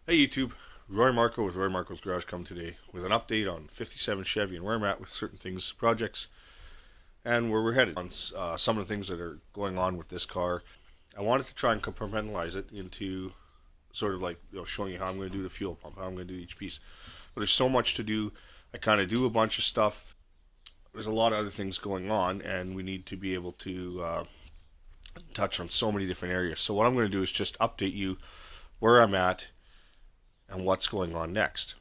Hey YouTube, Marko with Marko's Garage come today with an update on 57 Chevy and where I'm at with certain things, projects, and where we're headed on some of the things that are going on with this car. I wanted to try and compartmentalize it into sort of like showing you how I'm going to do the fuel pump, how I'm going to do each piece. But there's so much to do. I kind of do a bunch of stuff. There's a lot of other things going on, and we need to be able to touch on so many different areas. So what I'm going to do is just update you where I'm at and what's going on next.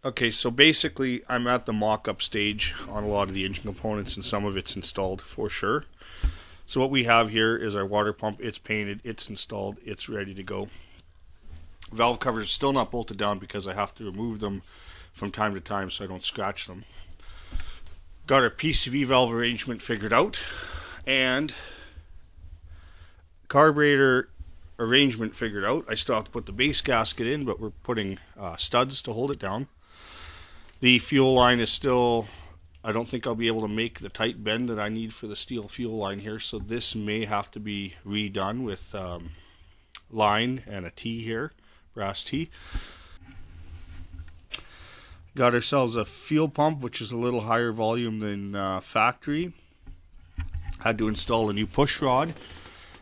Okay, so basically I'm at the mock-up stage on a lot of the engine components, and some of it's installed for sure. So what we have here is our water pump. It's painted, it's installed, it's ready to go. Valve covers are still not bolted down because I have to remove them from time to time so I don't scratch them. Got our PCV valve arrangement figured out, and carburetor arrangement figured out. I still have to put the base gasket in, but we're putting studs to hold it down. The fuel line is still, I don't think I'll be able to make the tight bend that I need for the steel fuel line here, so this may have to be redone with line and a T here, brass T. Got ourselves a fuel pump, which is a little higher volume than factory. Had to install a new push rod.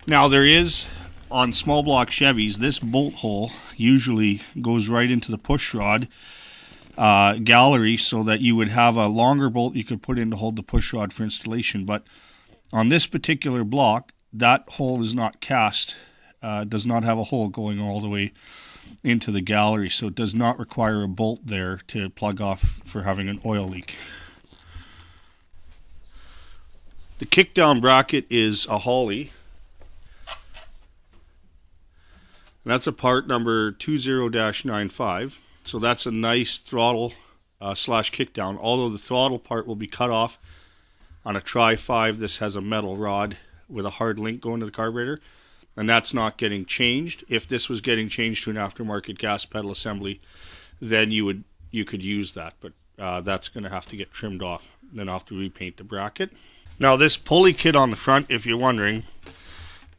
Now there is, on small block Chevys, this bolt hole usually goes right into the push rod gallery, so that you would have a longer bolt you could put in to hold the push rod for installation. But on this particular block, that hole is not cast, does not have a hole going all the way into the gallery, so it does not require a bolt there to plug off for having an oil leak. The kickdown bracket is a Holly. And that's a part number 20-95. So that's a nice throttle slash kickdown. Although the throttle part will be cut off on a Tri-5. This has a metal rod with a hard link going to the carburetor. And that's not getting changed. If this was getting changed to an aftermarket gas pedal assembly, then you could use that. But that's going to have to get trimmed off. Then I'll have to repaint the bracket. Now this pulley kit on the front, if you're wondering,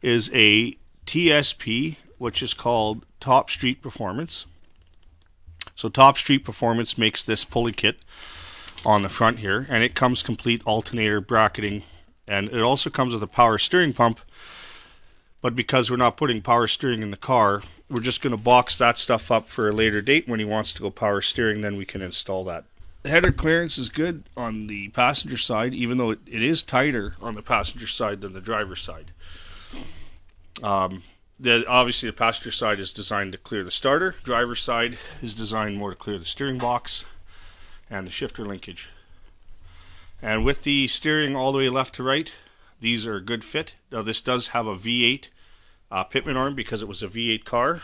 is a TSP, which is called Top Street Performance. So Top Street Performance makes this pulley kit on the front here, and it comes complete alternator bracketing, and it also comes with a power steering pump. But because we're not putting power steering in the car, we're just going to box that stuff up for a later date. When he wants to go power steering, then we can install that. The header clearance is good on the passenger side, even though it is tighter on the passenger side than the driver's side. Obviously the passenger side is designed to clear the starter. Driver's side is designed more to clear the steering box and the shifter linkage. And with the steering all the way left to right, these are a good fit. Now this does have a V8 pitman arm because it was a V8 car.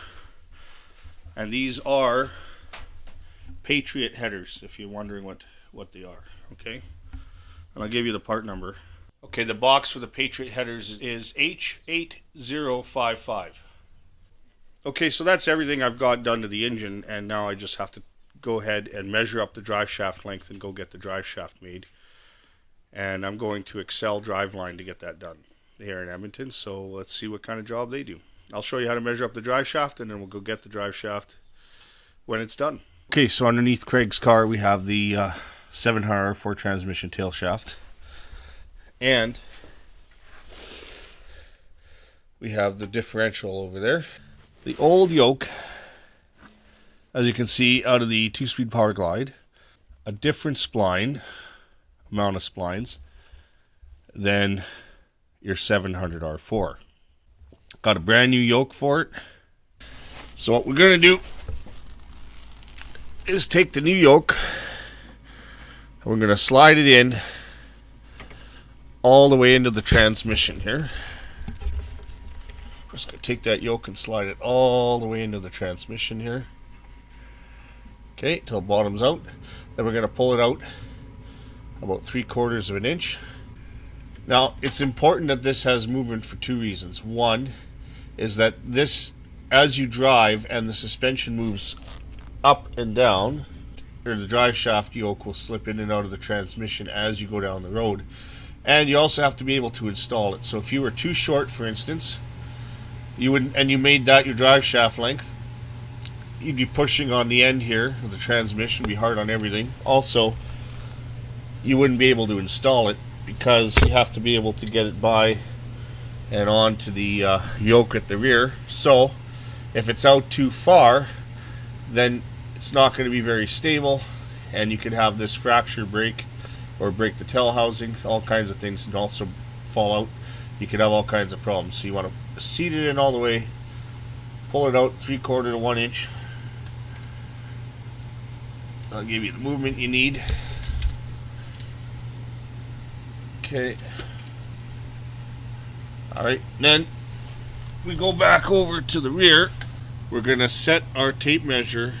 And these are Patriot headers, if you're wondering what they are. Okay, and I'll give you the part number. Okay, the box for the Patriot headers is H8055. Okay, so that's everything I've got done to the engine, and now I just have to go ahead and measure up the drive shaft length and go get the drive shaft made. And I'm going to Excel Driveline to get that done here in Edmonton, so let's see what kind of job they do. I'll show you how to measure up the drive shaft, and then we'll go get the drive shaft when it's done. Okay, so underneath Craig's car we have the 700R4 transmission tail shaft. And we have the differential over there. The old yoke, as you can see out of the 2-speed Power Glide, a different spline, amount of splines, than your 700R4. Got a brand new yoke for it. So what we're going to do is take the new yoke and we're going to slide it in all the way into the transmission here. Just going to take that yoke and slide it all the way into the transmission here. Okay, till it bottoms out. Then we're going to pull it out about 3/4 of an inch. Now, it's important that this has movement for two reasons. One is that this, as you drive and the suspension moves up and down, or the drive shaft yoke will slip in and out of the transmission as you go down the road. And you also have to be able to install it. So if you were too short, for instance, you wouldn't, and you made that your drive shaft length, you'd be pushing on the end here of the transmission, be hard on everything. Also, you wouldn't be able to install it because you have to be able to get it by and onto the yoke at the rear. So if it's out too far, then it's not going to be very stable, and you could have this fracture break or break the tail housing, all kinds of things, and also fall out. You could have all kinds of problems. So you want to seat it in all the way, pull it out 3/4 to 1 inch. I'll give you the movement you need. Okay. Alright, then we go back over to the rear. We're going to set our tape measure,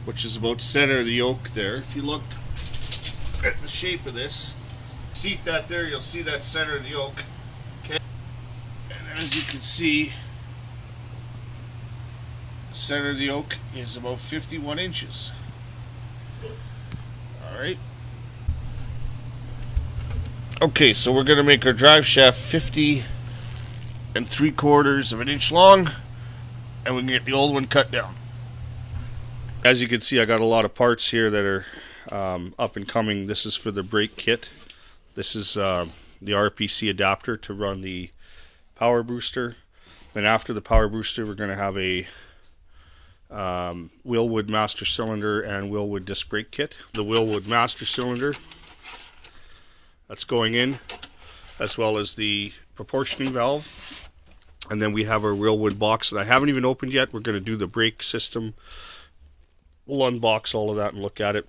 which is about center of the yoke there. If you look at the shape of this, seat that there, you'll see that center of the yoke. Okay. And as you can see, the center of the yoke is about 51 inches. Alright. Okay, so we're going to make our drive shaft 50 3/4 of an inch long, and we can get the old one cut down. As you can see, I got a lot of parts here that are up and coming. This is for the brake kit. This is the RPC adapter to run the power booster. Then after the power booster, we're going to have a Wilwood master cylinder and Wilwood disc brake kit. The Wilwood master cylinder, that's going in, as well as the proportioning valve. And then we have our Wilwood box that I haven't even opened yet. We're going to do the brake system. We'll unbox all of that and look at it.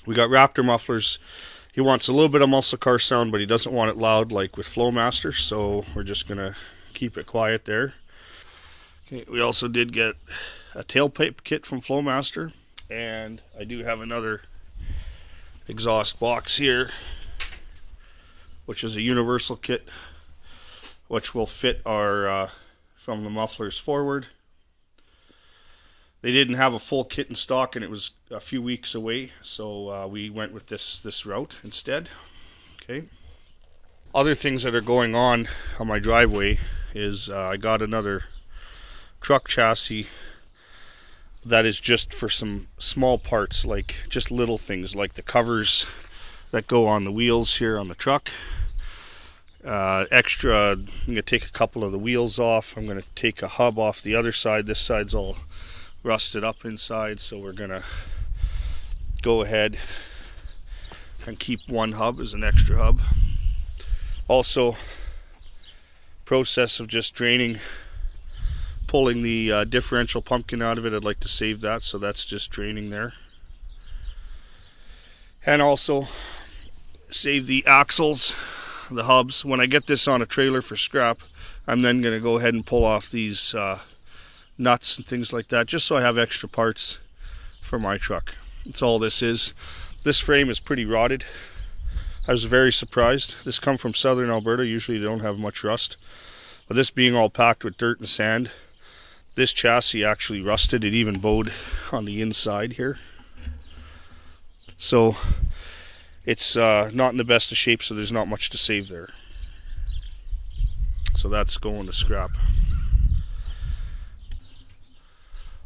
We got Raptor mufflers. He wants a little bit of muscle car sound, but he doesn't want it loud like with Flowmaster, so we're just going to keep it quiet there. Okay, we also did get a tailpipe kit from Flowmaster, and I do have another exhaust box here, which is a universal kit, which will fit our from the mufflers forward. They didn't have a full kit in stock, and it was a few weeks away, so we went with this route instead. Okay. Other things that are going on my driveway is I got another truck chassis that is just for some small parts, like just little things like the covers that go on the wheels here on the truck. Extra, I'm going to take a couple of the wheels off. I'm going to take a hub off the other side. This side's all rusted up inside, so we're going to go ahead and keep one hub as an extra hub. Also, process of just draining, pulling the differential pumpkin out of it. I'd like to save that, so that's just draining there. And also save the axles, the hubs. When I get this on a trailer for scrap, I'm then going to go ahead and pull off these nuts and things like that, just so I have extra parts for my truck. That's all this is. This frame is pretty rotted. I was very surprised. This come from southern Alberta. Usually they don't have much rust, but this being all packed with dirt and sand, this chassis actually rusted. It even bowed on the inside here, so it's not in the best of shape, so there's not much to save there. So that's going to scrap.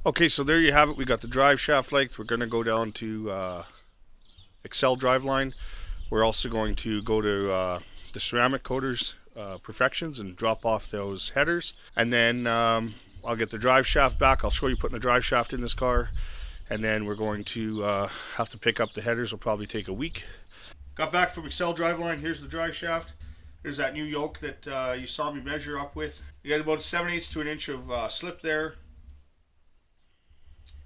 Okay, so there you have it. We got the drive shaft length. We're going to go down to Excel driveline. We're also going to go to the ceramic coaters Perfections and drop off those headers, and then I'll get the drive shaft back. I'll show you putting the drive shaft in this car, and then we're going to have to pick up the headers. Will probably take a week. Got back from Excel driveline. Here's the drive shaft. Here's that new yoke that you saw me measure up with. You got about 7/8 to an inch of slip there.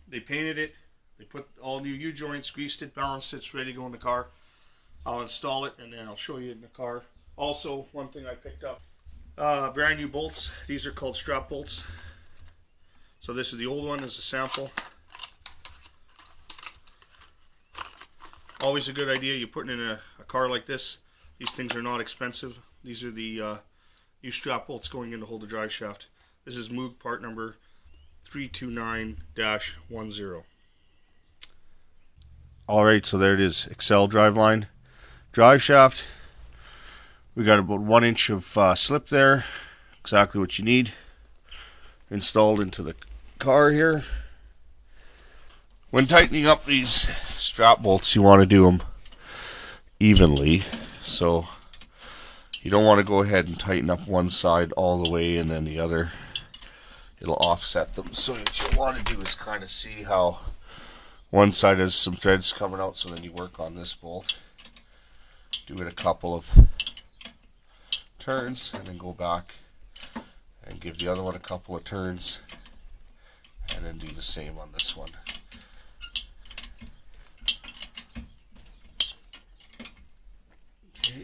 They painted it. They put all new U-joints, greased it, balanced it. It's ready to go in the car. I'll install it, and then I'll show you in the car. Also, one thing I picked up, brand new bolts. These are called strap bolts. So this is the old one as a sample. Always a good idea. You're putting in a car like this. These things are not expensive. These are the new strap bolts going in to hold the drive shaft. This is Moog part number 329-10. Alright, so there it is. Excel driveline. Drive shaft. We got about 1 inch of slip there. Exactly what you need. Installed into the car here. When tightening up these strap bolts, you want to do them evenly. So you don't want to go ahead and tighten up one side all the way and then the other. It'll offset them. So what you want to do is kind of see how one side has some threads coming out, so then you work on this bolt. Do it a couple of turns and then go back and give the other one a couple of turns and then do the same on this one. Okay.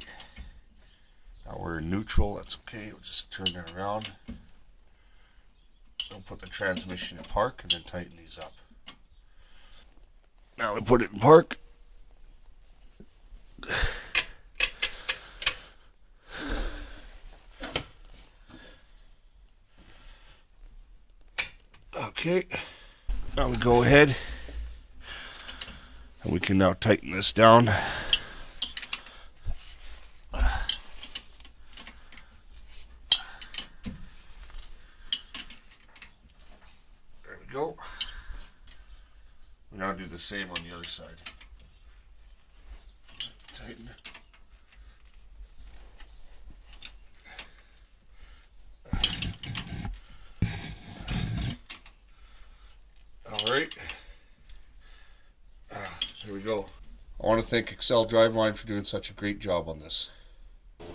Now we're in neutral, that's okay. We'll just turn that around. We'll put the transmission in park and then tighten these up. Now we put it in park. Okay, now we go ahead and we can now tighten this down. There we go. We now do the same on the other side. Tighten. Alright, there we go. I want to thank Excel Driveline for doing such a great job on this.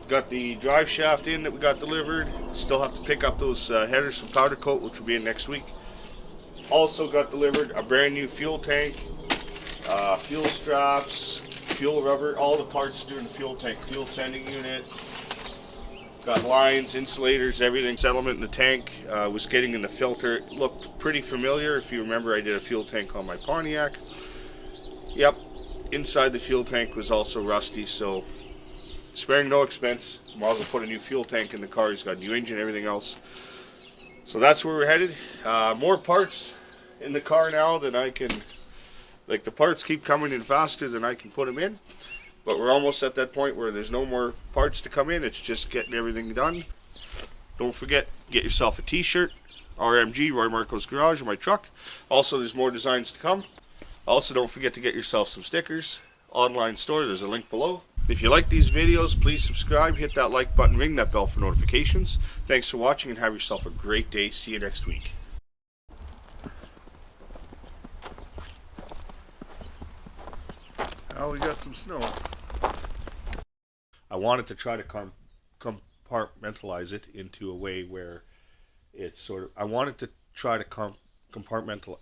Got the drive shaft in that we got delivered. Still have to pick up those headers from powder coat, which will be in next week. Also got delivered a brand new fuel tank, fuel straps, fuel rubber, all the parts doing the fuel tank, fuel sending unit. Got lines, insulators, everything. Settlement in the tank was getting in the filter. It looked pretty familiar. If you remember, I did a fuel tank on my Pontiac. Yep, inside the fuel tank was also rusty, so sparing no expense. Might as well put a new fuel tank in the car. It's got a new engine, everything else. So that's where we're headed. More parts in the car now than I can, like the parts keep coming in faster than I can put them in. But we're almost at that point where there's no more parts to come in. It's just getting everything done. Don't forget, get yourself a t-shirt. RMG, Roy Marko's Garage, or my truck. Also, there's more designs to come. Also, don't forget to get yourself some stickers. Online store, there's a link below. If you like these videos, please subscribe, hit that like button, ring that bell for notifications. Thanks for watching and have yourself a great day. See you next week. Oh, we got some snow. I wanted to try to compartmentalize it into a way where it's sort of, I wanted to try to compartmentalize.